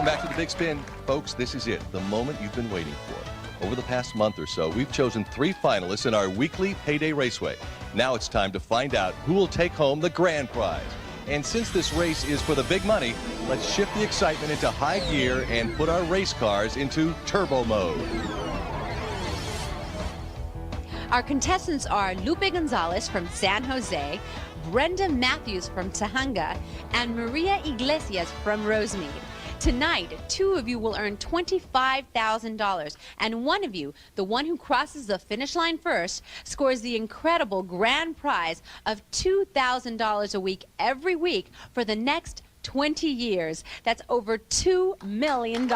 Welcome back to the Big Spin. Folks, this is it, the moment you've been waiting for. Over the past month or so, we've chosen 3 finalists in our weekly Payday Raceway. Now it's time to find out who will take home the grand prize. And since this race is for the big money, let's shift the excitement into high gear and put our race cars into turbo mode. Our contestants are Lupe Gonzalez from San Jose, Brenda Matthews from Tujunga, and Maria Iglesias from Rosemead. Tonight, 2 of you will earn $25,000, and one of you, the one who crosses the finish line first, scores the incredible grand prize of $2,000 a week every week for the next 20 years. That's over $2 million.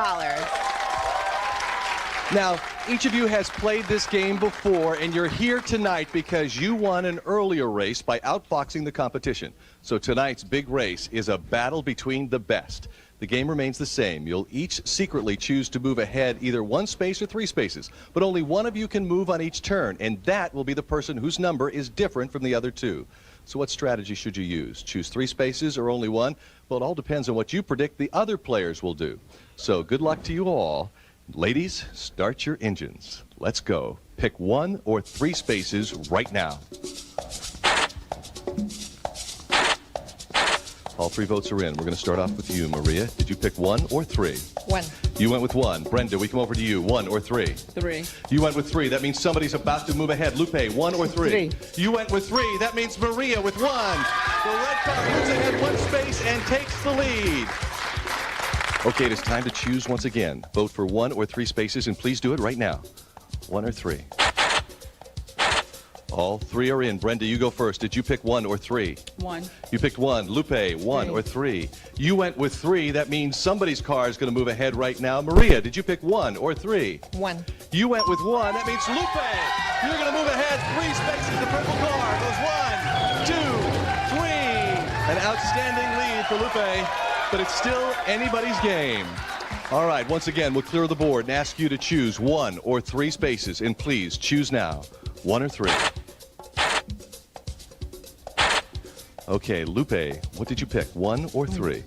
Now, each of you has played this game before, and you're here tonight because you won an earlier race by outfoxing the competition. So tonight's big race is a battle between the best. The game remains the same. You'll each secretly choose to move ahead either 1 space or 3 spaces, but only one of you can move on each turn, and that will be the person whose number is different from the other 2. So what strategy should you use? Choose 3 spaces or only 1? Well, it all depends on what you predict the other players will do. So good luck to you all. Ladies, start your engines. Let's go. Pick 1 or 3 spaces right now. All 3 votes are in. We're going to start off with you, Maria. Did you pick 1 or 3? 1. You went with 1. Brenda, we come over to you. 1 or 3? 3. You went with 3. That means somebody's about to move ahead. Lupe, 1 or 3? 3. You went with 3. That means Maria with 1. The red car moves ahead 1 space and takes the lead. Okay, it is time to choose once again. Vote for 1 or 3 spaces, and please do it right now. 1 or 3? All 3 are in. Brenda, you go first. Did you pick 1 or 3? 1. You picked 1. Lupe, 1 or 3? You went with 3. That means somebody's car is going to move ahead right now. Maria, did you pick 1 or 3? 1. You went with 1. That means Lupe, you're going to move ahead 3 spaces. The purple car goes 1, 2, 3. An outstanding lead for Lupe, but it's still anybody's game. All right, once again, we'll clear the board and ask you to choose 1 or 3 spaces, and please choose now. 1 or 3? Okay, Lupe, what did you pick? 1 or 3?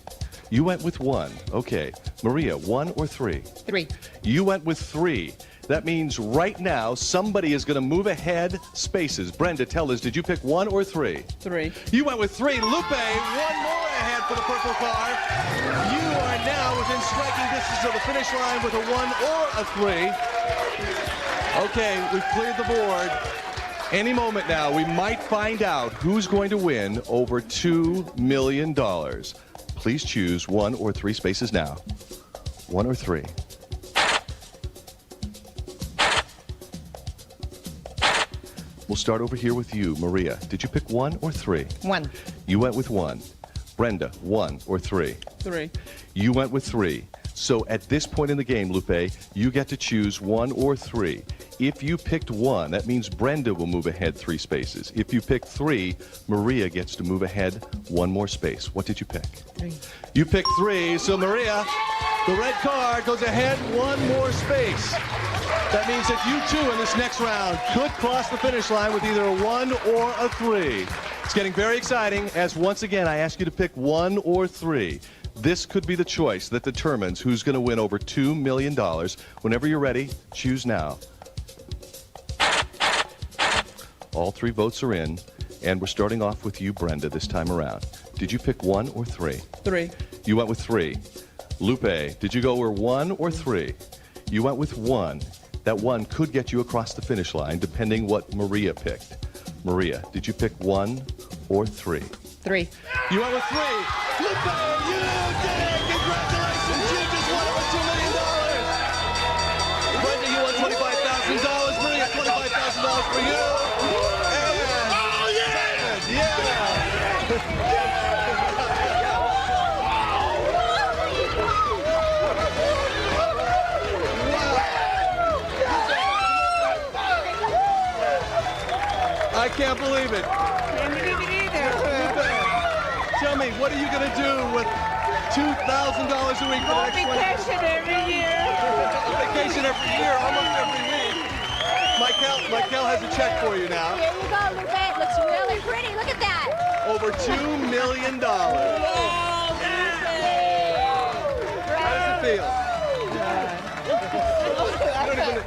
You went with 1. Okay. Maria, 1 or 3? 3. You went with 3. That means right now somebody is going to move ahead spaces. Brenda, tell us, did you pick 1 or 3? 3. You went with 3. Lupe, 1 more ahead for the purple car. You are now within striking distance of the finish line with a 1 or a 3. Okay, we've cleared the board. Any moment now, we might find out who's going to win over $2 million. Please choose 1 or 3 spaces now. 1 or 3? We'll start over here with you, Maria. Did you pick 1 or 3? 1. You went with 1. Brenda, 1 or 3? 3. You went with 3. So at this point in the game, Lupe, you get to choose 1 or 3. If you picked 1, that means Brenda will move ahead 3 spaces. If you pick 3, Maria gets to move ahead 1 more space. What did you pick? 3. You picked 3. So Maria, the red car goes ahead 1 more space. That means that you too in this next round could cross the finish line with either a 1 or a 3. It's getting very exciting as once again I ask you to pick 1 or 3. This could be the choice that determines who's going to win over $2 million. Whenever you're ready, choose now. All 3 votes are in, and we're starting off with you, Brenda, this time around. Did you pick 1 or 3? 3. You went with 3. Lupe, did you go with 1 or 3? You went with 1. That 1 could get you across the finish line, depending what Maria picked. Maria, did you pick 1 or 3? 3. You went with 3. Lupe, you did! Congratulations! You just won over $2 million! Brenda, you won $25,000. Maria, $25,000 for you! And oh, yeah! Yeah! I can't believe it. Can't believe it either. Tell me, what are you going to do with $2,000 a week for the next 20 years? Vacation every year. Vacation every year, almost every week. Michael has a check for you now. Here you go, Lupe. It looks really pretty. Look at that. Over $2 million. Yay, Lupe. How does it feel?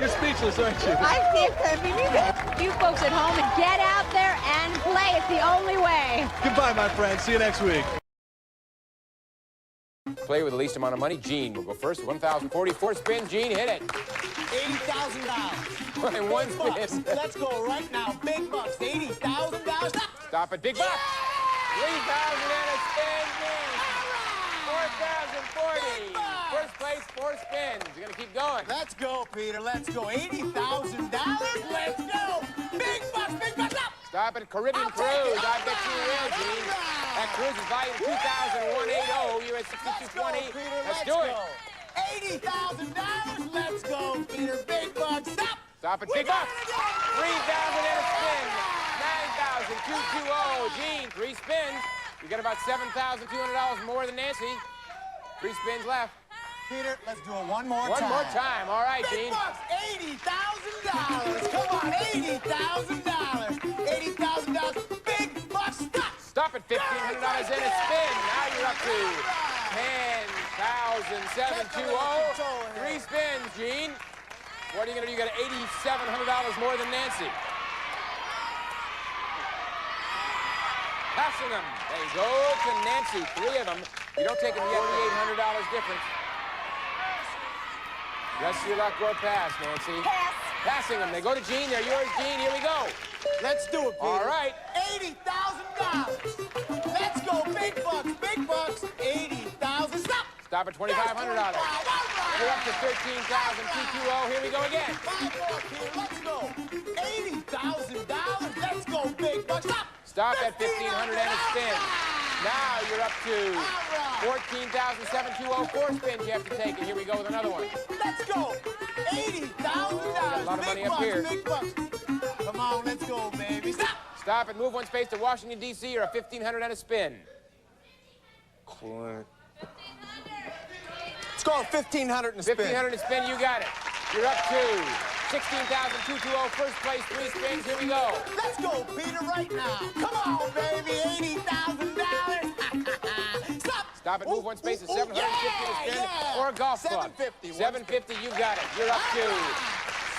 You're speechless, aren't you? I can't believe it. You folks at home, and get out there and play. It's the only way. Goodbye, my friend. See you next week. Play with the least amount of money. Gene will go first. 1,040. 4 spin. Gene, hit it. $80,000. And 1 Bucks. spin. Let's go right now. Big bucks. $80,000. Stop it. Big bucks. 3,000 and a spin. Gene. 4,040. First place, 4 spins. You're going to keep going. Let's go, Peter. Let's go. $80,000. Let's go. Big bucks. Big bucks. Up. Stop it. Caribbean Cruise. I bet you will, Gene. That cruise is valued at $2,180. You're at $6,220. Let's do it. $80,000. Let's go, Peter. Big bucks. Stop. Stop it. Big bucks. 3,000 and a spin. 9,220. Gene, 3 spins. You got about $7,200 more than Nancy. 3 spins left. Peter, let's do it one more time. One more time. All right, Big Gene. bucks. $80,000. Come on, $80,000. $80,000. Big bucks. Stop. Stop at $1,500 in a spin. Now you're up to 10,720. 3 spins, Gene. What are you going to do? You got $8,700 more than Nancy. Passing them. They go to Nancy. 3 of them. You don't take them yet. $800 difference. Rest of your luck or pass, Nancy. Pass. Passing them. They go to Gene. They're yours, Gene. Here we go. Let's do it, Peter. All right. $80,000. Let's go. Big bucks. Big bucks. $80,000. Stop. Stop at $2,500. You're up to $13,220. Here we go again. 5 more, Peter. Let's go. $80,000. Let's go. Big bucks. Stop. Stop at $1,500 and a spin. Now you're up to $14,720. 4 spins you have to take, and here we go with another one. Let's go. $80,000. A lot of money Big up bucks, here. Big bucks. Come on, let's go, baby. Stop. Stop and move 1 space to Washington, D.C. You're at $1,500 and a spin. Let's go. $1,500 and a spin. $1,500 and a spin, you got it. You're up to $16,220. First place, 3 spins. Here we go. Let's go, Peter, right now. Come on, baby. $80,000. Stop. Stop and move 1 space to $750 to spin, yeah. or a golf club. $750. $750, you got it. You're up to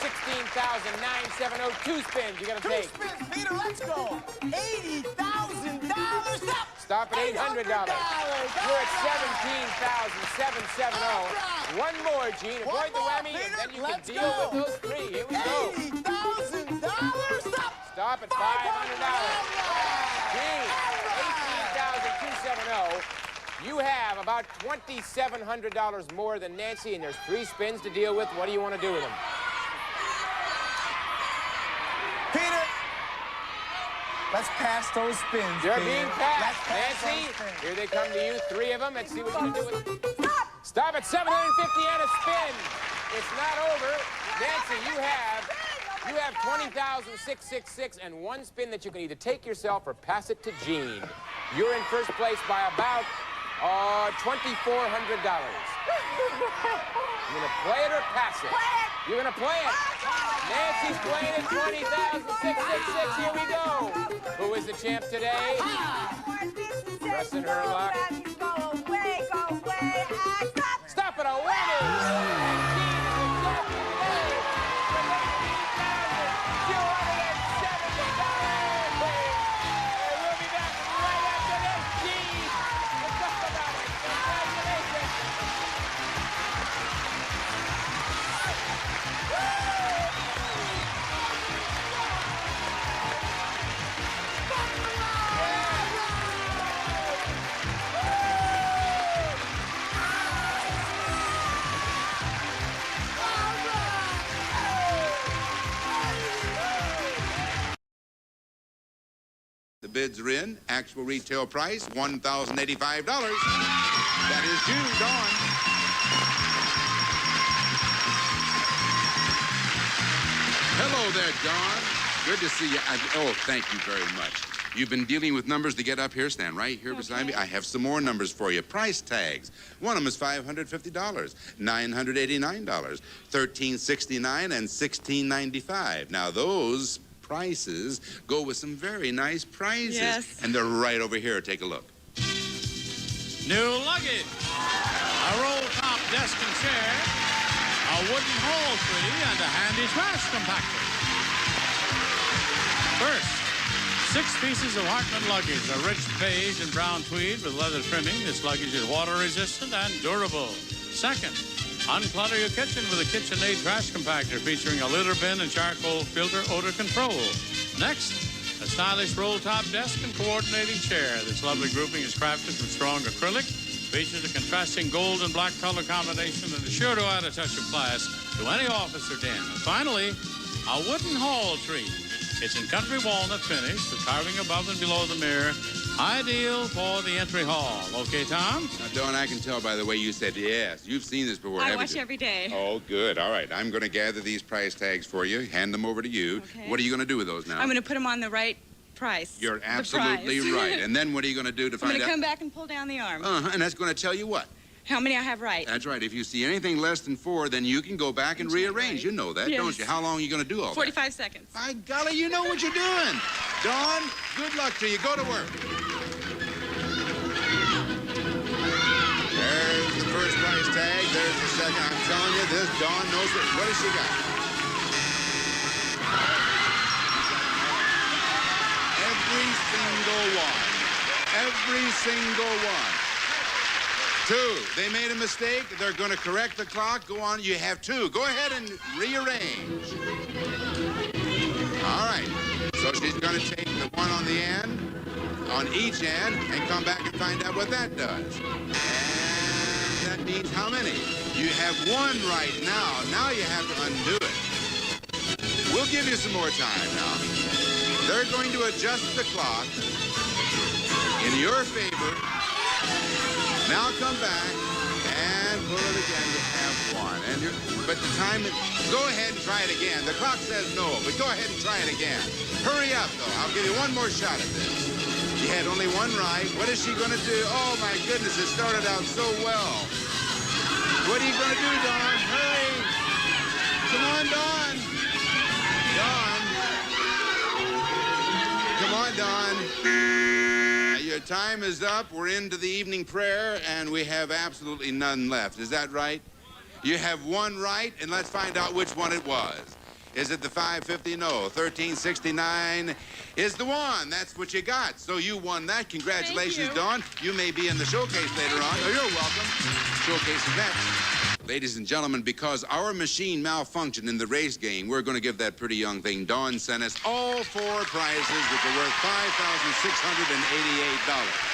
$16,970. 2 spins you got to 2 take. spins, Peter. Let's go. $80,000. Stop. Stop at $800. You're at $17,770. 1 more, Gene. Avoid the whammy, and then you can deal with those 3. Here we go. $80,000. Stop. Stop at $500. Gene, $18,270. You have about $2,700 more than Nancy, and there's 3 spins to deal with. What do you want to do with them? Peter, let's pass those spins. They're Peter. being passed. Let's pass Nancy, those spins. here they come to you. 3 of them. Let's see what you're going to do with them. Stop at $750 and a spin. It's not over. Nancy, you have $20,666 and 1 spin that you can either take yourself or pass it to Gene. You're in first place by about $2,400. You're going to play it or pass it? You're going to play it. Nancy's playing at $20,666. Here we go. Who is the champ today? Pressing her luck. Go away, stop. Stop it, a whammy! And Gene is the champ today with $18,270. And we'll be back right after this. Gene, let's talk about it. Congratulations. The bids are in. Actual retail price, $1,085. That is due, Dawn. Hello there, Dawn. Good to see you. Oh, thank you very much. You've been dealing with numbers to get up here. Stand right here beside me. I have some more numbers for you. Price tags. One of them is $550, $989, $1,369, and $1,695. Now, those prices go with some very nice prizes. Yes. And they're right over here. Take a look. New luggage. A roll top desk and chair, a wooden haul tree, and a handy trash compactor. First, 6 pieces of Hartman luggage, a rich beige and brown tweed with leather trimming. This luggage is water-resistant and durable. Second, unclutter your kitchen with a KitchenAid trash compactor featuring a litter bin and charcoal filter odor control. Next, a stylish roll-top desk and coordinating chair. This lovely grouping is crafted from strong acrylic, features a contrasting gold and black color combination, and is sure to add a touch of class to any office or den. And finally, a wooden hall tree. It's in country walnut finish with carving above and below the mirror. Ideal for the entry hall. Okay, Tom? Now, Dawn, I can tell by the way you said yes. You've seen this before, I haven't watch you? every day. Oh, good. All right. I'm going to gather these price tags for you, hand them over to you. Okay. What are you going to do with those now? I'm going to put them on the right price. You're The absolutely price. right. And then what are you going to do to I'm find going to out? come back and pull down the arm. And that's going to tell you what? How many I have right. That's right. If you see anything less than 4, then you can go back and rearrange. right. You know that, Yes. don't you? How long are you going to do all 45 seconds. that? By golly, you know what you're doing. Dawn, good luck to you. Go to work. There's the first price tag. There's the second. I'm telling you, this Dawn knows what has she got? Every single one. Every single one. 2. They made a mistake. They're going to correct the clock. Go on. You have 2. Go ahead and rearrange. All right. So she's going to take the one on the end, on each end, and come back and find out what that does. And that means how many? You have 1 right now. Now you have to undo it. We'll give you some more time now. They're going to adjust the clock in your favor. Now come back and pull it again to have 1. But the time, go ahead and try it again. The clock says no, but go ahead and try it again. Hurry up, though. I'll give you one more shot at this. You had only 1 right. What is she going to do? Oh, my goodness, it started out so well. What are you going to do, Dawn? Hurry. Come on, Dawn. Dawn. Come on, Dawn. Your time is up. We're into the evening prayer, and we have absolutely none left. Is that right? You have 1 right, and let's find out which one it was. Is it the 550? No. 1369 is the one. That's what you got. So you won that. Congratulations, Thank you. Dawn. You may be in the showcase later on. Oh, you're welcome. Showcase is next. Ladies and gentlemen, because our machine malfunctioned in the race game, we're going to give that pretty young thing, Dawn, sent us all 4 prizes, which are worth $5,688.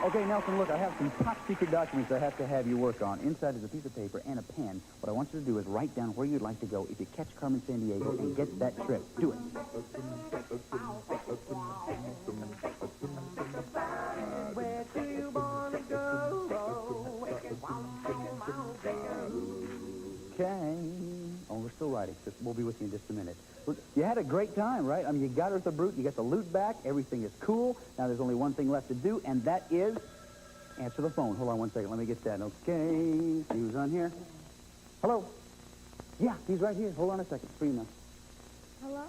Okay, Nelson, look, I have some top secret documents I have to have you work on. Inside is a piece of paper and a pen. What I want you to do is write down where you'd like to go if you catch Carmen Sandiego and get that trip. Do it. Where do you want to go? Okay. Oh, we're still writing. We'll be with you in just a minute. Look, you had a great time, right? I mean, you got Eartha Brute, you got the loot back, everything is cool. Now there's only one thing left to do, and that is answer the phone. Hold on one second. Let me get that. Okay. See who's on here. Hello? Yeah, he's right here. Hold on a second. For you now. Hello?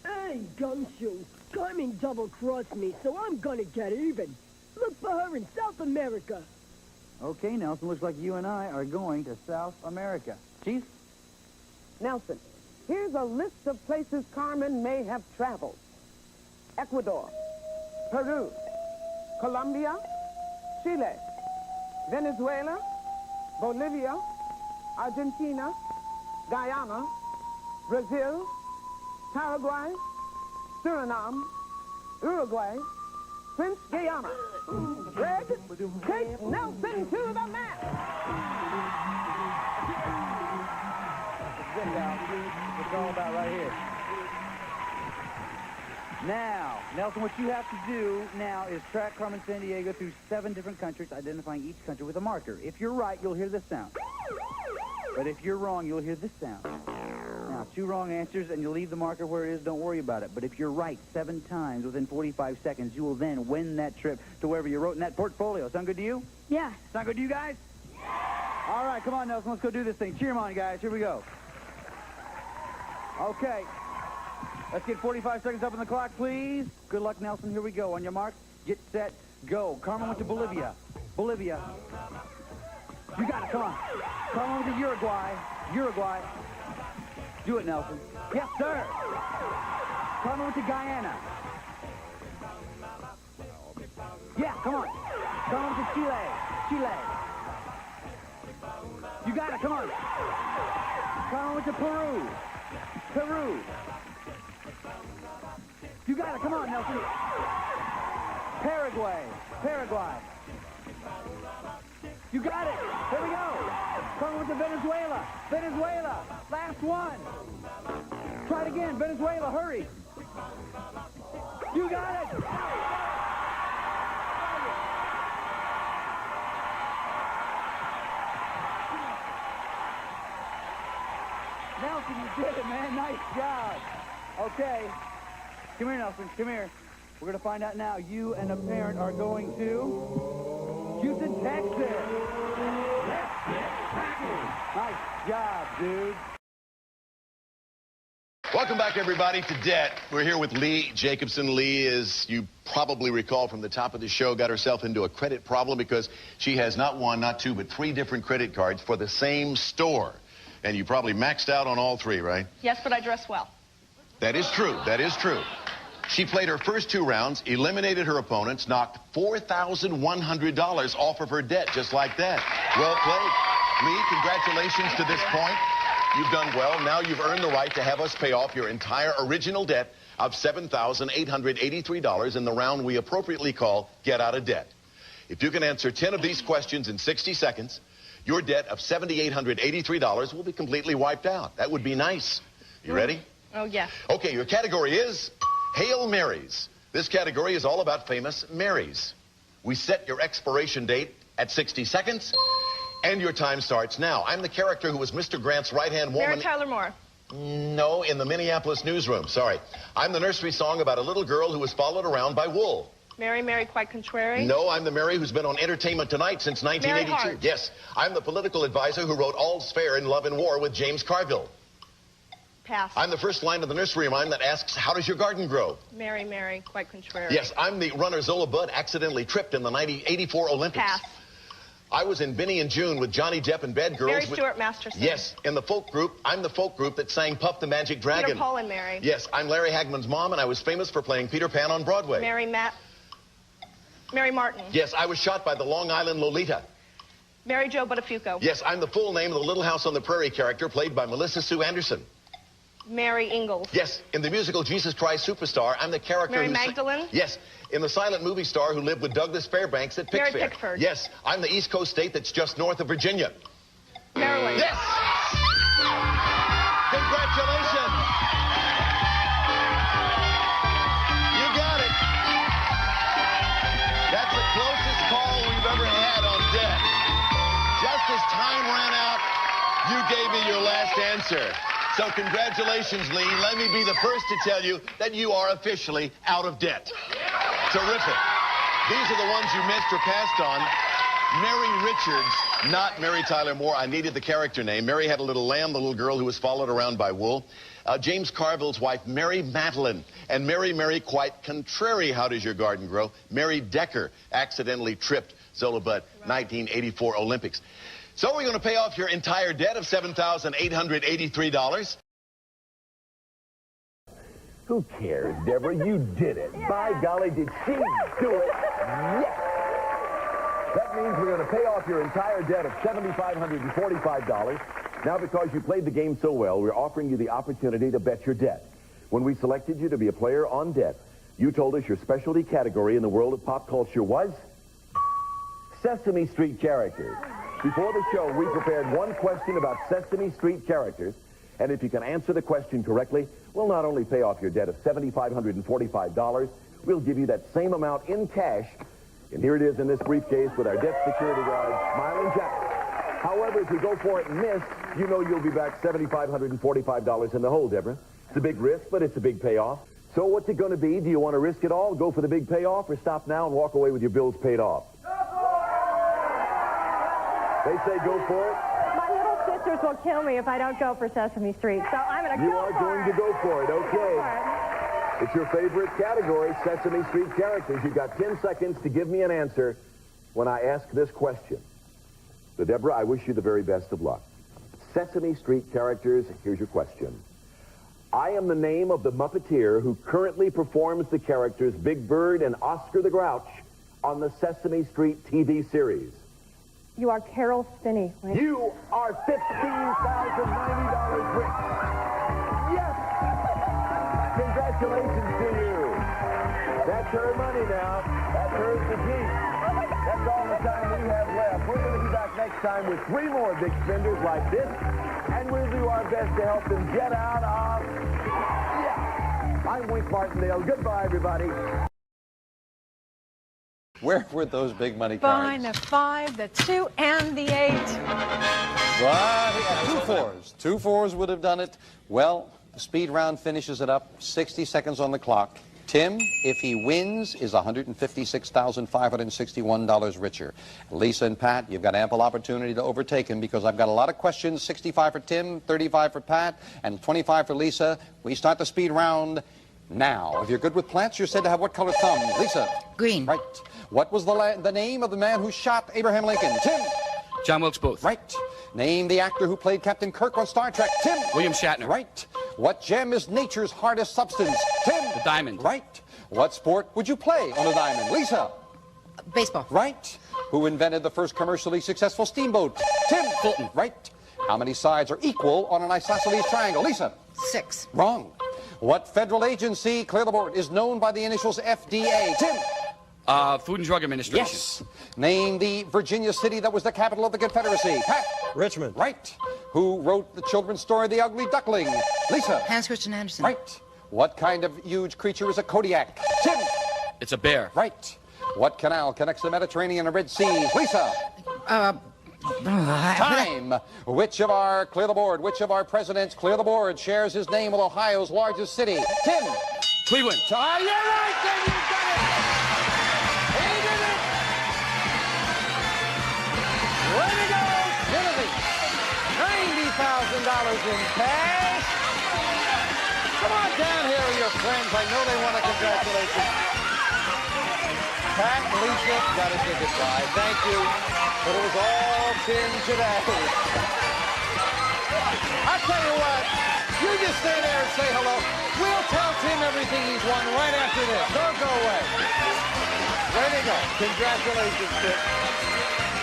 Hey, Gumshoe. Carmen double-crossed me, so I'm gonna get even. Look for her in South America. Okay, Nelson, looks like you and I are going to South America. Chief? Nelson, here's a list of places Carmen may have traveled. Ecuador, Peru, Colombia, Chile, Venezuela, Bolivia, Argentina, Guyana, Brazil, Paraguay, Suriname, Uruguay, Prince Guyana. Greg, take Nelson to the map. That's what it's all about right here. Now, Nelson, what you have to do now is track Carmen Sandiego through 7 different countries, identifying each country with a marker. If you're right, you'll hear this sound. But if you're wrong, you'll hear this sound. Now, 2 wrong answers, and you'll leave the marker where it is. Don't worry about it. But if you're right 7 times within 45 seconds, you will then win that trip to wherever you wrote in that portfolio. Sound good to you? Yeah. Sound good to you guys? All right, come on, Nelson. Let's go do this thing. Cheer 'em on, guys. Here we go. Okay. Let's get 45 seconds up on the clock, please. Good luck, Nelson. Here we go. On your mark, get set, go. Carmen went to Bolivia. Bolivia. You got it, come on. Come on to Uruguay. Uruguay. Do it, Nelson. Yes, sir. Come on to Guyana. Yeah, come on. Come on to Chile. Chile. You got it, come on. Come on to Peru. Peru. You got it, come on, Nelson. Paraguay. Paraguay. You got it. Here we go. Come on to Venezuela. Venezuela. Last one. Try it again. Venezuela, hurry. You got it. Nelson, you did it, man. Nice job. Okay. Come here, Nelson. Come here. We're going to find out now. You and a parent are going to Houston, Texas. Let's get cracking. Nice job, dude. Welcome back, everybody, to Debt. We're here with Lee Jacobson. Lee, as you probably recall from the top of the show, got herself into a credit problem because she has not one, not two, but 3 different credit cards for the same store. And you probably maxed out on all 3, right? Yes, but I dress well. That is true. That is true. She played her first 2 rounds, eliminated her opponents, knocked $4,100 off of her debt, just like that. Well played. Lee, congratulations to this point. You've done well. Now you've earned the right to have us pay off your entire original debt of $7,883 in the round we appropriately call Get Out of Debt. If you can answer 10 of these questions in 60 seconds, your debt of $7,883 will be completely wiped out. That would be nice. You ready? Oh, yes. Okay, your category is Hail Marys. This category is all about famous Marys. We set your expiration date at 60 seconds, and your time starts now. I'm the character who was Mr. Grant's right-hand woman. Mary Tyler Moore. No, in the Minneapolis newsroom. Sorry. I'm the nursery song about a little girl who was followed around by wool. Mary quite contrary. No, I'm the Mary who's been on Entertainment Tonight since 1982. Mary Hart. Yes, I'm the political advisor who wrote All's Fair in Love and War with James Carville. Pass. I'm the first line of the nursery rhyme that asks, how does your garden grow? Mary quite contrary. Yes, I'm the runner Zola Budd accidentally tripped in the 1984 Olympics. Pass. I was in Benny and June with Johnny Depp and Bad Girls. Mary Stuart Masterson. Yes, in the folk group. I'm the folk group that sang Puff the Magic Dragon. Peter Paul and Mary. Yes, I'm Larry Hagman's mom, and I was famous for playing Peter Pan on Broadway. Mary Martin. Yes, I was shot by the Long Island Lolita. Mary Jo Buttafuoco. Yes, I'm the full name of the Little House on the Prairie character played by Melissa Sue Anderson. Mary Ingalls. Yes, in the musical Jesus Christ Superstar, I'm the character Mary Magdalene. Yes, in the silent movie star who lived with Douglas Fairbanks at Pickfair. Mary Pickford. Yes, I'm the East Coast state that's just north of Virginia. Maryland. Yes! Congratulations! You got it. That's the closest call we've ever had on debt. Just as time ran out, you gave me your last answer. So congratulations, Lee. Let me be the first to tell you that you are officially out of debt. Terrific. These are the ones you missed or passed on. Mary Richards, not Mary Tyler Moore. I needed the character name. Mary had a little lamb, the little girl who was followed around by wool. James Carville's wife, Mary Madeline. And Mary, quite contrary, how does your garden grow? Mary Decker accidentally tripped Zola Budd, 1984 Olympics. So we're going to pay off your entire debt of $7,883. Who cares, Deborah? You did it. By golly, did she do it? Yes! That means we're going to pay off your entire debt of $7,545. Now, because you played the game so well, we're offering you the opportunity to bet your debt. When we selected you to be a player on debt, you told us your specialty category in the world of pop culture was Sesame Street characters. Before the show, we prepared one question about Sesame Street characters, and if you can answer the question correctly, we'll not only pay off your debt of $7,545, we'll give you that same amount in cash, and here it is in this briefcase with our debt security guard, Smiling Jack. However, if you go for it and miss, you know you'll be back $7,545 in the hole, Deborah. It's a big risk, but it's a big payoff. So what's it going to be? Do you want to risk it all, go for the big payoff, or stop now and walk away with your bills paid off? They say go for it. My little sisters will kill me if I don't go for Sesame Street, so I'm going to go for it. You are going to go for it, okay. It's your favorite category, Sesame Street characters. You've got 10 seconds to give me an answer. when I ask this question. So, Deborah, I wish you the very best of luck. Sesame Street characters, here's your question. I am the name of the Muppeteer who currently performs the characters Big Bird and Oscar the Grouch on the Sesame Street TV series. You are Carol Spinney. Right? You are $15,090 rich. Yes! Congratulations to you. That's her money now. That's hers to keep. That's all the time we have left. We're going to be back next time with 3 more big spenders like this, and we'll do our best to help them get out of... Yeah! I'm Wink Martindale. Goodbye, everybody. Where were those big money cards? Fine, the 5, the 2, and the 8. Well, 2 4s. 2 4s would have done it. Well, the speed round finishes it up. 60 seconds on the clock. Tim, if he wins, is $156,561 richer. Lisa and Pat, you've got ample opportunity to overtake him because I've got a lot of questions. 65 for Tim, 35 for Pat, and 25 for Lisa. We start the speed round now. If you're good with plants, you're said to have what color thumb? Lisa? Green. Right. What was the name of the man who shot Abraham Lincoln? Tim? John Wilkes Booth. Right. Name the actor who played Captain Kirk on Star Trek. Tim? William Shatner. Right. What gem is nature's hardest substance? Tim? The diamond. Right. What sport would you play on a diamond? Lisa? Baseball. Right. Who invented the first commercially successful steamboat? Tim? Fulton. Right. How many sides are equal on an isosceles triangle? Lisa? 6. Wrong. What federal agency, clear the board, is known by the initials FDA? Tim? Food and Drug Administration. Yes. Name the Virginia city that was the capital of the Confederacy. Pat? Richmond. Right. Who wrote the children's story, The Ugly Duckling? Lisa? Hans Christian Andersen. Right. What kind of huge creature is a Kodiak? Tim? It's a bear. Right. What canal connects the Mediterranean and Red Seas? Lisa? Time. Which of our, clear the board, which of our presidents, clear the board, shares his name with Ohio's largest city? Tim? Cleveland. You're right, then you've done it! He did it! Way to go, Timothy! $90,000 in cash! Come on down here with your friends. I know they want to congratulate you. Pat, Lisa, gotta say goodbye. Thank you. But it was all Tim today. I'll tell you what, you just stay there and say hello. We'll tell Tim everything he's won right after this. Don't go away. Way to go. Congratulations, Tim.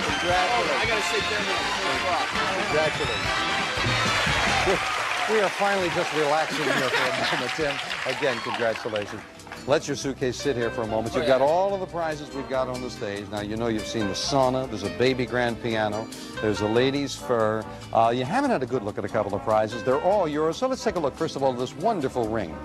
Congratulations. I gotta sit there now. Congratulations. We are finally just relaxing here for a moment, Tim. Again, congratulations. Let your suitcase sit here for a moment. You've got all of the prizes we've got on the stage. Now, you know you've seen the sauna. There's a baby grand piano. There's a lady's fur. You haven't had a good look at a couple of prizes. They're all yours. So let's take a look, first of all, at this wonderful ring.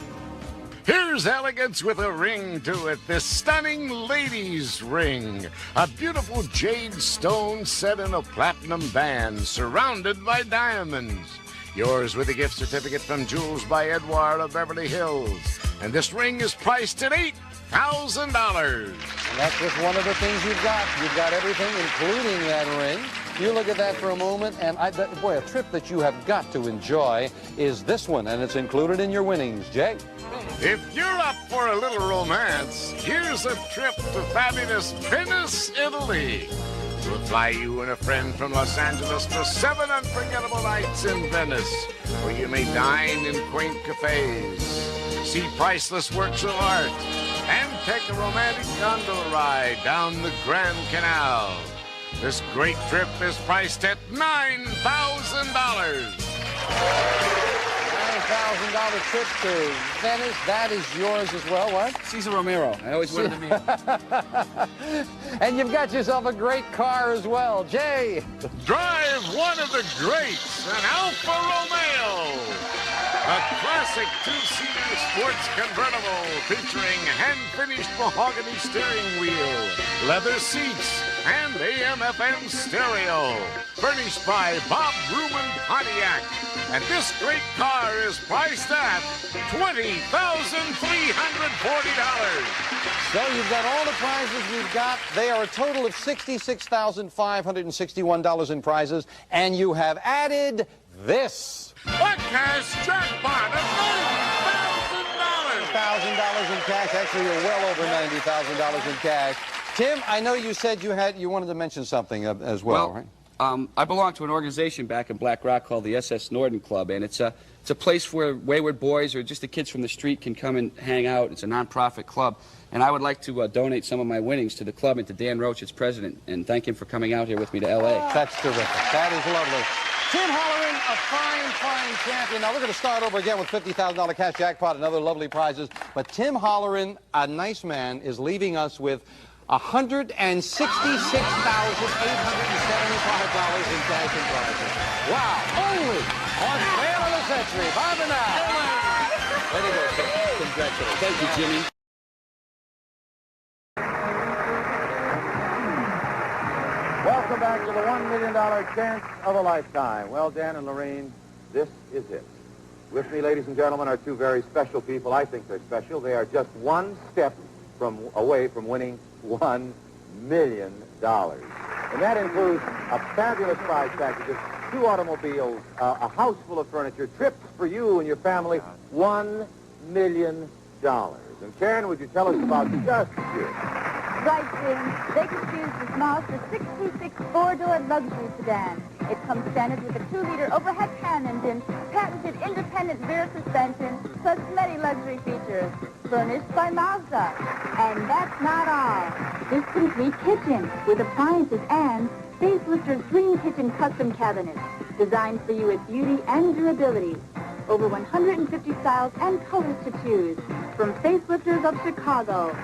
Here's elegance with a ring to it, this stunning lady's ring. A beautiful jade stone set in a platinum band, surrounded by diamonds. Yours with a gift certificate from Jewels by Edouard of Beverly Hills. And this ring is priced at $8,000. And that's just one of the things you've got. You've got everything, including that ring. You look at that for a moment, and boy, a trip that you have got to enjoy is this one, and it's included in your winnings. Jay? If you're up for a little romance, here's a trip to fabulous Venice, Italy. We'll fly you and a friend from Los Angeles for 7 unforgettable nights in Venice, where you may dine in quaint cafes, see priceless works of art, and take a romantic gondola ride down the Grand Canal. This great trip is priced at $9,000. $9,000 trip to Venice. That is yours as well. What? Cesar Romero. I always wanted to meet him. And you've got yourself a great car as well. Jay? Drive one of the greats, an Alfa Romeo. A classic 2-seater sports convertible featuring hand-finished mahogany steering wheel, leather seats, and AM/FM stereo. Furnished by Bob Ruman Pontiac. And this great car is priced at $20,340. So you've got all the prizes we've got. They are a total of $66,561 in prizes. And you have added this. A cash jackpot of $90,000. $90,000 in cash. Actually, you're well over $90,000 in cash. Tim, I know you said you wanted to mention something as well, right? I belong to an organization back in Black Rock called the SS Norden Club, and it's a place where wayward boys or just the kids from the street can come and hang out. It's a non-profit club, and I would like to donate some of my winnings to the club and to Dan Roach, its president, and thank him for coming out here with me to L.A. That's terrific. That is lovely. Tim Holleran, a fine, fine champion. Now, we're going to start over again with $50,000 cash jackpot and other lovely prizes, but Tim Holleran, a nice man, is leaving us with $166,875 in cash and prizes. Wow. Only on Sale of the Century. Bye for now. Way to go, Tim. Congratulations. Thank you, Jimmy. Welcome back to the $1 million chance of a lifetime. Well, Dan and Lorene, this is it. With me, ladies and gentlemen, are two very special people. I think they're special. They are just one step away from winning $1 million. And that includes a fabulous prize packages, 2 automobiles, a house full of furniture, trips for you and your family, $1 million. And Karen, would you tell us about just this? Right, Jim. They can choose the smallest of 66 four-door luxury sedan. It comes standard with a 2-liter overhead pan engine, patented independent rear suspension, plus many luxury features. Furnished by Mazda. And that's not all. This complete kitchen with appliances and Facelifter's Dream Kitchen custom cabinets, designed for you with beauty and durability. Over 150 styles and colors to choose from Facelifters of Chicago.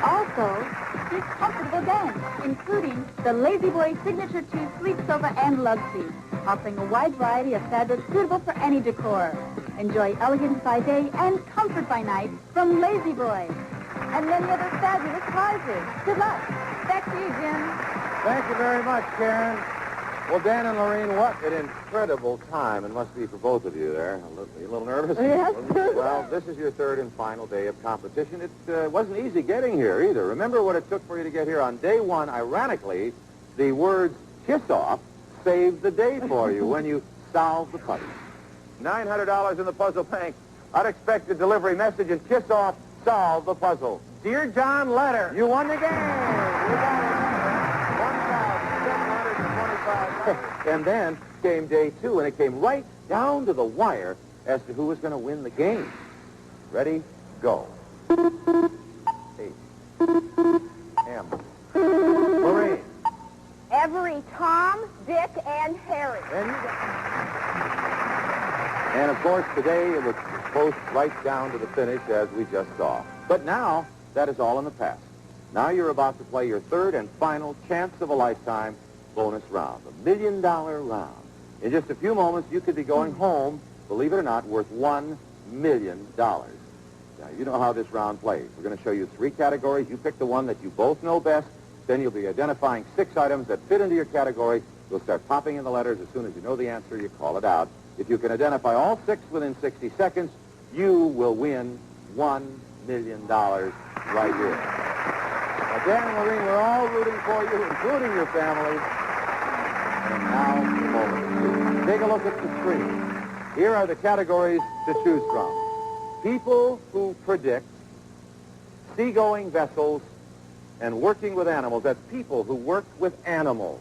Also, 6 comfortable beds, including the Lazy Boy Signature 2 Sleep Sofa and Love Seat, offering a wide variety of fabrics suitable for any decor. Enjoy elegance by day and comfort by night from Lazy Boy. And many other fabulous prizes. Good luck. Back to you, Jim. Thank you very much, Karen. Well, Dan and Lorene, what an incredible time it must be for both of you there. You a little nervous? Yes. Well, this is your third and final day of competition. It wasn't easy getting here either. Remember what it took for you to get here on day one. Ironically, the words kiss off saved the day for you when you solved the puzzle. $900 in the puzzle bank. Unexpected delivery message is kiss off, solve the puzzle. Dear John Letter, you won the game. You got it. And then came day 2, and it came right down to the wire as to who was going to win the game. Ready? Go. H. M. Lorene. Every Tom, Dick, and Harry. And of course, today it was close right down to the finish as we just saw. But now, that is all in the past. Now you're about to play your third and final chance of a lifetime bonus round, the $1 million round. In just a few moments, you could be going home, believe it or not, worth $1 million. Now, you know how this round plays. We're going to show you 3 categories. You pick the one that you both know best. Then you'll be identifying 6 items that fit into your category. You'll start popping in the letters. As soon as you know the answer, you call it out. If you can identify all 6 within 60 seconds, you will win $1 million right here. Now, Dan and Lorene, we're all rooting for you, including your family. And now, take a look at the screen. Here are the categories to choose from. People who predict, seagoing vessels, and working with animals. That's people who work with animals.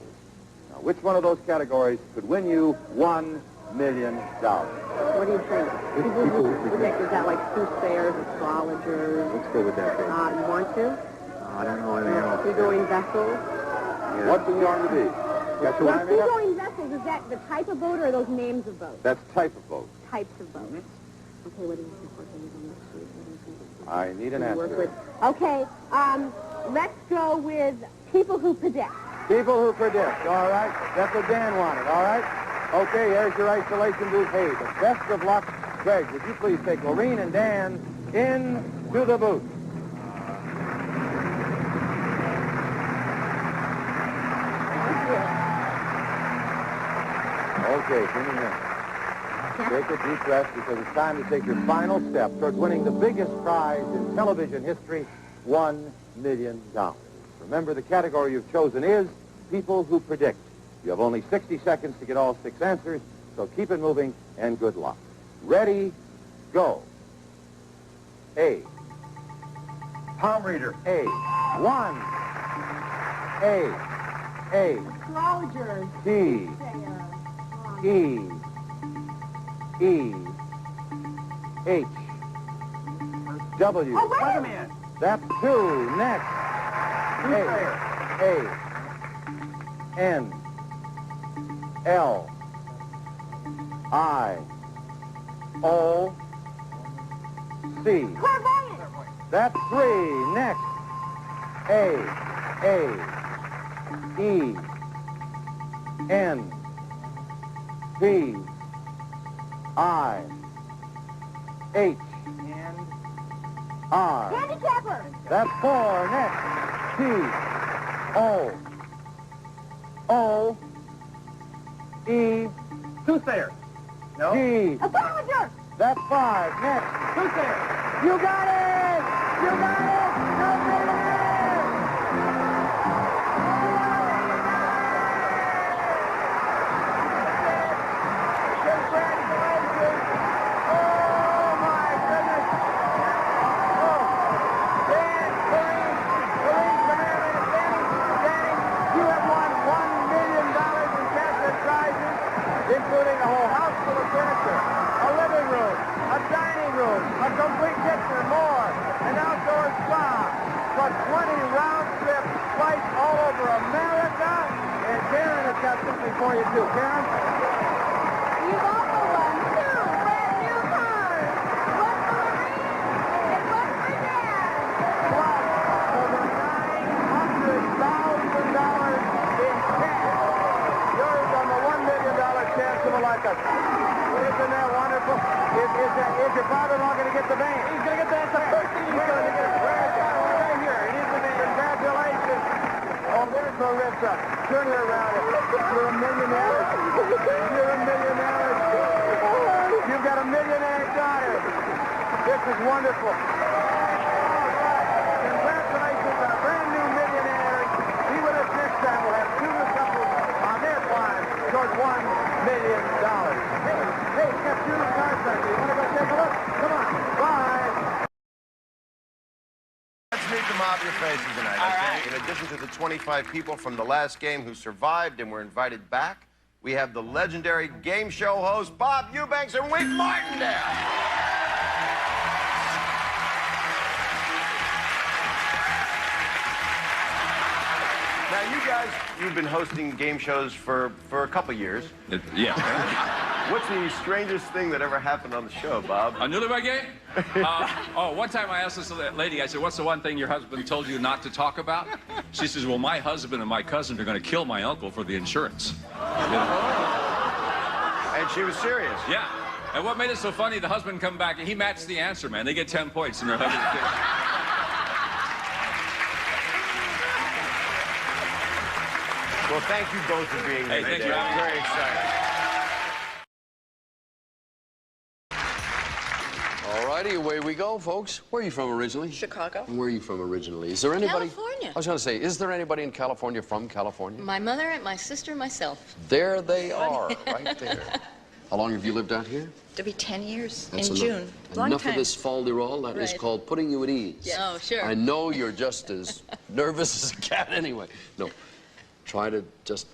Now, which one of those categories could win you $1 million? What do you think? People who predict, is that like soothsayers, astrologers? Let's go with that. You want to? I don't know anything else. Seagoing vessels? Yeah. What's it going to be? Got your mind made up? Seagoing vessels, is that the type of boat or are those names of boats? That's type of boat. Types of boats. Okay, what do you think? I need an answer. Okay, let's go with people who predict. People who predict, all right? That's what Dan wanted, all right? Okay, here's your isolation booth. Hey, the best of luck. Greg, would you please take Lorene and Dan into the booth? Okay, give me a minute. Take a deep breath because it's time to take your final step towards winning the biggest prize in television history, $1 million. Remember, the category you've chosen is people who predict. You have only 60 seconds to get all 6 answers, so keep it moving and good luck. Ready, go. A. Palm reader. A. 1, A, Astrologers. T, E, E, H, W. Oh, wait a minute. That's 2. Next. A, N, L, I, O, C. That's 3. Next. A, E, N, P, I, H, R. Handicapper. That's 4. Next. T, O, O, E. Soothsayer. No. G. Astrologer. That's 5. Next. Soothsayer. You got it! You got it! No millionaire! Congratulations! Oh, my goodness! Oh, Dan, Kareem, come here, Danny, you have won $1 million in cash and prizes, including a whole house full of furniture, a living room, a dining room, a complete kitchen, and more, an outdoor spa, plus 20 round-trip flights all over America. And Karen has got something for you, too. Karen? You've also won 2 brand new cars. One for Marie and one for Dad. Plus over $900,000 in cash. Yours on the $1 million chance of a lifetime. Isn't that wonderful? Is your father-in-law going to get the van? He's going to get the first thing he's going to get. Right here. It is the van. Congratulations. Oh, there's Marissa. Turn her around. You're a millionaire. You're a millionaire. You've got a millionaire daughter. This is wonderful. Congratulations on a brand new millionaire. Be with us next time. We'll have 2 new couples on their climb toward $1 million. Hey, you got 2 cars back here. You want to go take a look? Come on. Bye. Let's meet the mob you're facing tonight, okay? In addition to the 25 people from the last game who survived and were invited back, we have the legendary game show host Bob Eubanks and Wink Martindale. Now, you guys, you've been hosting game shows for a couple years. Yeah. What's the strangest thing that ever happened on the show, Bob? A newlywed game? One time I asked this lady, I said, what's the one thing your husband told you not to talk about? She says, well, my husband and my cousin are going to kill my uncle for the insurance. You know? And she was serious. Yeah. And what made it so funny, the husband come back and he matched the answer, man. They get 10 points and their husband. Well, thank you both for being here. Hey, thank you. I'm very excited. All righty, away we go, folks. Where are you from originally? Chicago. And where are you from originally? Is there anybody? California. I was going to say, is there anybody in California from California? My mother, my sister, myself. There they are, right there. How long have you lived out here? To be 10 years That's in enough, June. Long enough time. of this falderall. That is Right. called putting you at ease. Yes. Oh, sure. I know you're just as nervous as a cat anyway. No, try to just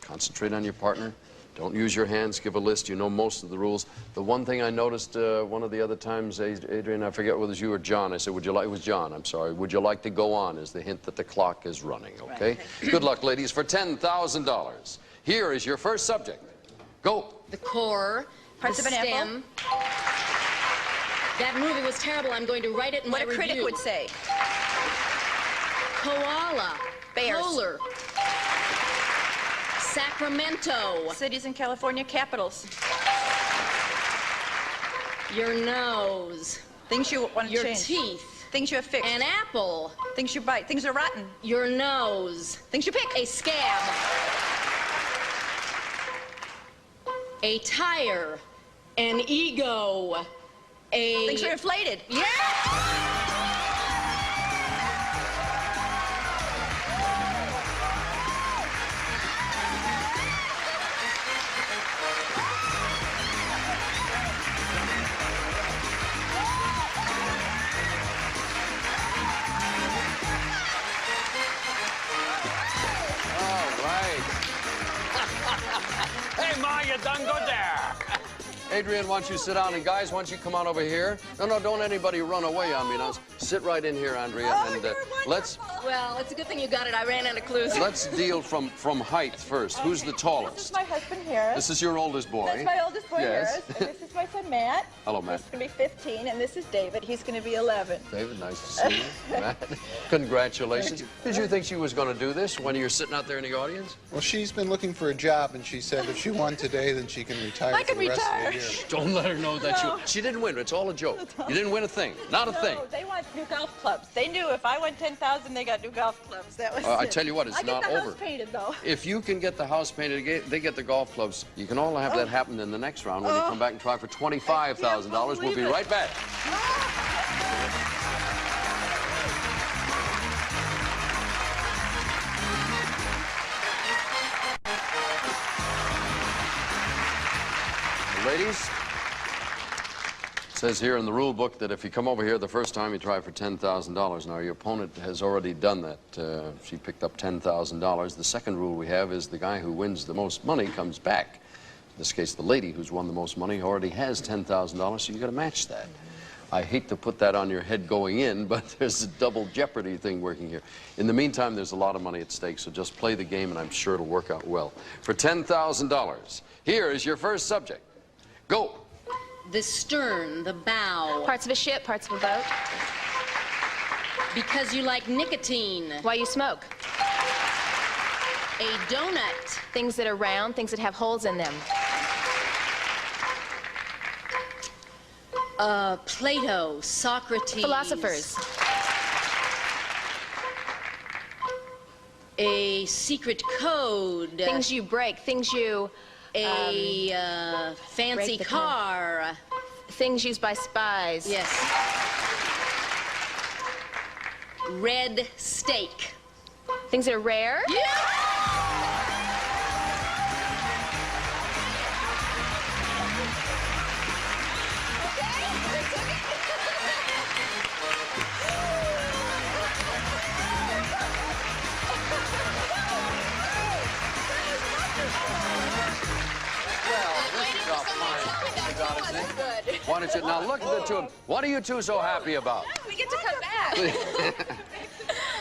concentrate on your partner. Don't use your hands. Give a list. You know most of the rules. The one thing I noticed one of the other times, Adrian, I forget whether it was you or John. I said, would you like, it was John, I'm sorry. Would you like to go on is the hint that the clock is running, okay? Good luck, ladies, for $10,000. Here is your first subject. Go. The core, Parts the of an apple. stem. That movie was terrible. I'm going to write it in What my a critic review. would say. Koala. Bears. Polar. Sacramento. Cities in California, capitals. Your nose. Things you want to Your change. teeth. Things you have fixed. An apple. Things you bite. Things are rotten. Your nose. Things you pick. A scab. A tire. An ego. A... Things are inflated. Yeah! you done good there. Adrian, why don't you sit down? And guys, why don't you come on over here? No, don't anybody run away on me now. Sit right in here, Andrea, and let's... Well, it's a good thing you got it. I ran out of clues. Let's deal from height first. Who's the tallest? This is my husband, Harris. This is your oldest boy. That's my oldest boy, Yes. Harris. And this is my son, Matt. Hello, Matt. He's going to be 15, and this is David. He's going to be 11. David, nice to see you. Matt, congratulations. Did you think she was going to do this when you're sitting out there in the audience? Well, she's been looking for a job, and she said if she won today, then she can retire for the rest of the year. Don't let her know that she didn't win. It's all a joke. You didn't win a thing. Not a thing. No, they want new golf clubs. They knew if I won 10,000, they got new golf clubs. That was I it. tell you what, it's not I get the over. house painted, though. If you can get the house painted, they get the golf clubs. You can all have that happen in the next round when you come back and try for $25,000. We'll be right back. Ladies, it says here in the rule book that if you come over here the first time, you try for $10,000. Now, your opponent has already done that. She picked up $10,000. The second rule we have is the guy who wins the most money comes back. In this case, the lady who's won the most money already has $10,000, so you got to match that. I hate to put that on your head going in, but there's a double jeopardy thing working here. In the meantime, there's a lot of money at stake, so just play the game, and I'm sure it'll work out well. For $10,000, here is your first subject. Go. The stern, the bow. Parts of a ship, parts of a boat. Because you like nicotine. Why you smoke. A donut. Things that are round, things that have holes in them. Plato, Socrates. Philosophers. A secret code. Things you break, things you... A fancy car. Things used by spies. Yes. Red steak. Things that are rare. Why don't you, now look at the two of them. What are you two so happy about? We get to come back.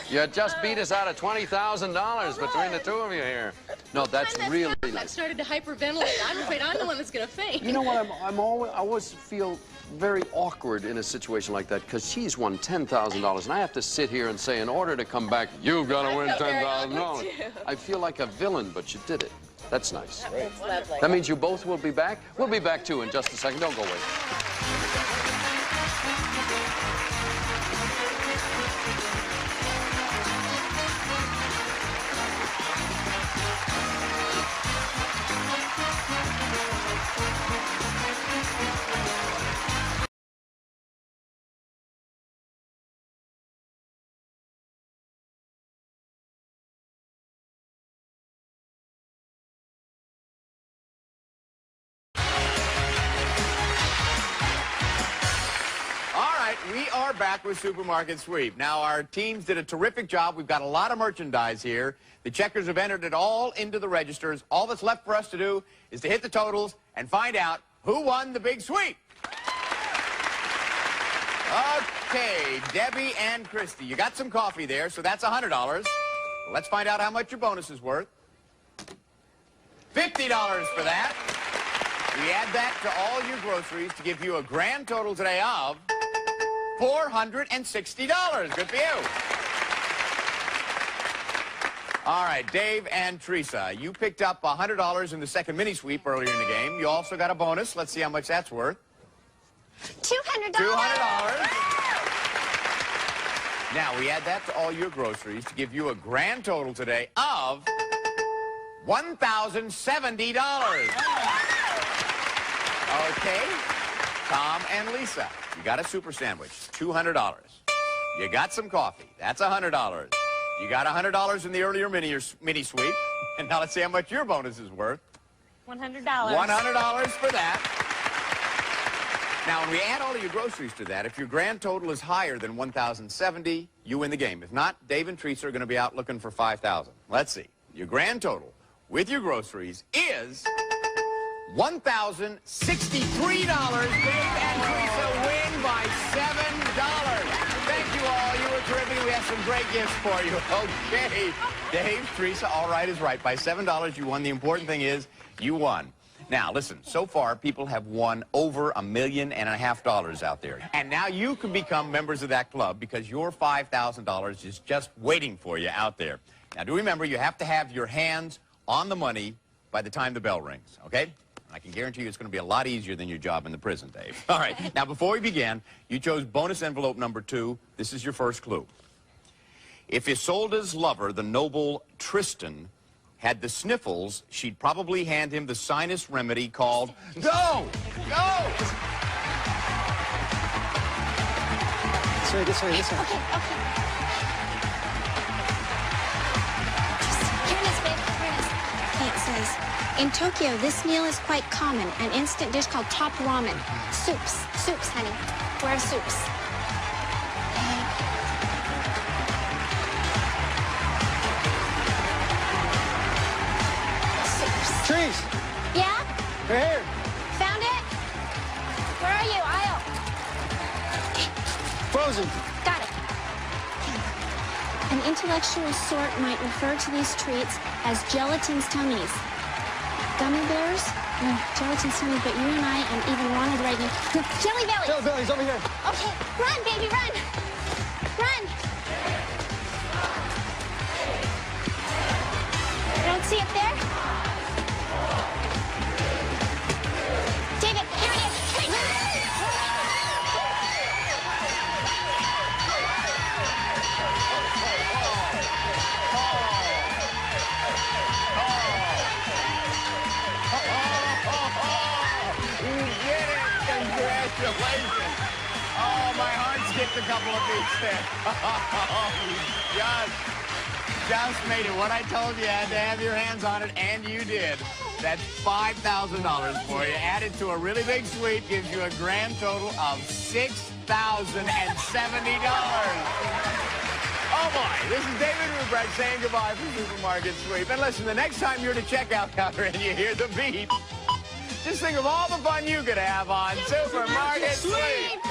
You just beat us out of $20,000 between the two of you here. No, that's really I nice. started to hyperventilate. I'm afraid I'm the one that's going to faint. You know what, I always feel very awkward in a situation like that because she's won $10,000 and I have to sit here and say, in order to come back, you've got to win $10,000. I feel like a villain, but you did it. That's nice. That's lovely. That means you both will be back? We'll be back, too, in just a second. Don't go away. We are back with Supermarket Sweep. Now, our teams did a terrific job. We've got a lot of merchandise here. The checkers have entered it all into the registers. All that's left for us to do is to hit the totals and find out who won the big sweep. Okay, Debbie and Christy, you got some coffee there, so that's $100. Let's find out how much your bonus is worth. $50 for that. We add that to all your groceries to give you a grand total today of $460. Good for you. All right, Dave and Teresa, you picked up $100 in the second mini sweep earlier in the game. You also got a bonus. Let's see how much that's worth. $200. $200. Now, we add that to all your groceries to give you a grand total today of $1,070. Okay, Tom and Lisa, you got a super sandwich, $200. You got some coffee, that's $100. You got $100 in the earlier mini sweep. And now let's see how much your bonus is worth. $100. $100 for that. Now, when we add all of your groceries to that, if your grand total is higher than $1,070, you win the game. If not, Dave and Teresa are going to be out looking for $5,000. Let's see. Your grand total with your groceries is $1,063. Dave and Teresa win by $7. Thank you all. You were terrific. We have some great gifts for you. Okay. Dave, Teresa, all right is right. By $7, you won. The important thing is you won. Now, listen, so far, people have won over $1.5 million out there. And now you can become members of that club because your $5,000 is just waiting for you out there. Now, do remember, you have to have your hands on the money by the time the bell rings, okay? I can guarantee you it's going to be a lot easier than your job in the prison, Dave. All right, now, before we begin, you chose bonus envelope number 2. This is your first clue. If Isolde's lover, the noble Tristan, had the sniffles, she'd probably hand him the sinus remedy called Go! Go! This way. Okay. Here it is, babe. Here it is. Okay, it says, in Tokyo, this meal is quite common, an instant dish called top ramen. Soups, honey. Where are soups? Trees! Yeah? Right here. Found it? Where are you? Aisle. Frozen. Got it. An intellectual sort might refer to these treats as gelatin's tummies. Gummy bears? No, gelatin's tummies, but you and I and even Ronald Reagan. Jelly bellies! Jelly bellies, over here. Okay, run, baby, run! Run! You don't see it there? David, here it is. You did it! Congratulations! Oh, my heart skipped a couple of beats there. Just made it. What I told you had to have your hands on it, and you did. That's $5,000 for you. Added to a really big suite gives you a grand total of $6,070. Oh, boy. This is David Ruprecht saying goodbye from Supermarket Sweep. And listen, the next time you're at a checkout counter and you hear the beep, just think of all the fun you could have on Supermarket Sweep.